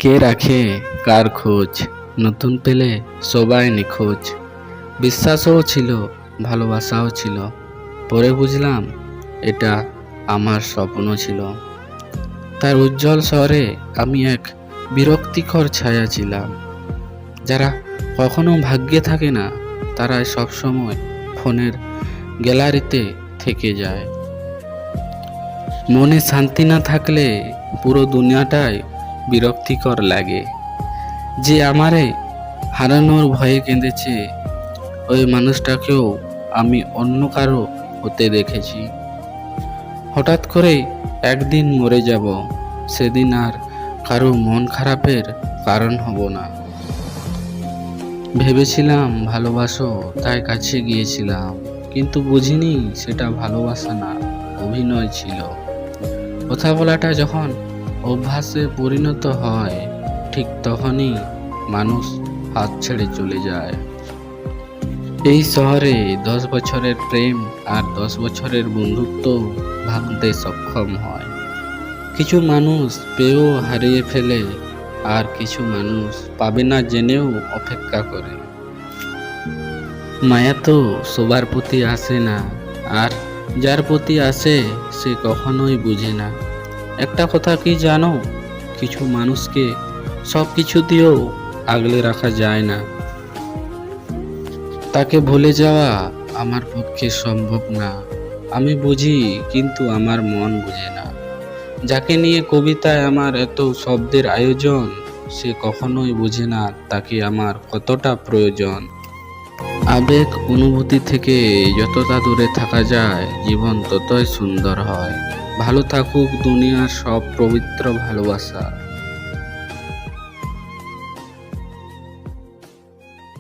কে রাখে কার খোঁজ, নতুন পেলে সবাই নিখোঁজ। বিশ্বাসও ছিল, ভালোবাসাও ছিল, পরে বুঝলাম এটা আমার স্বপ্ন ছিল। তার উজ্জ্বল শহরে আমি এক বিরক্তিকর ছায়া ছিলাম। যারা কখনো ভাগ্যে থাকে না, তারাই সবসময় ফোনের গ্যালারিতে থেকে যায়। মনে শান্তি না থাকলে পুরো দুনিয়াটাই বিরক্তিকর লাগে। যে আমারে হারানোর ভয়ে কেঁদেছে, ওই মানুষটাকেও আমি অন্য কারো হতে দেখেছি। হঠাৎ করে একদিন মরে যাব, সেদিন আর কারো মন খারাপের কারণ হব না। ভেবেছিলাম ভালোবাসো, তাই কাছে গিয়েছিলাম, কিন্তু বুঝিনি সেটা ভালোবাসা না, অভিনয় ছিল। কথা বলাটা যখন অভ্যাসে পরিণত হয়, ঠিক তখনই মানুষ হাত ছেড়ে চলে যায়। এই শহরে 10 বছরের প্রেম আর 10 বছরের বন্ধুত্ব ভাঙতে সক্ষম হয়। কিছু মানুষ পেয়েও হারিয়ে ফেলে, আর কিছু মানুষ পাবে না জেনেও অপেক্ষা করে। মায়া তো সবার প্রতি আসে না, আর যার প্রতি আসে সে কখনোই বুঝে না। একটা কথা কি জানো, কিছু মানুষকে সব কিছু দিয়েও আগলে রাখা যায় না। তাকে ভুলে যাওয়া আমার পক্ষে সম্ভব না। আমি বুঝি, কিন্তু আমার মন বুঝে না। যাকে নিয়ে কবিতায় আমার এত শব্দের আয়োজন, সে কখনোই বুঝে না তাকে আমার কতটা প্রয়োজন। আবেগ অনুভূতি থেকে যতটা দূরে থাকা যায়, জীবন ততই সুন্দর হয়। ভালো থাকুক দুনিয়ার সব পবিত্র ভালোবাসা।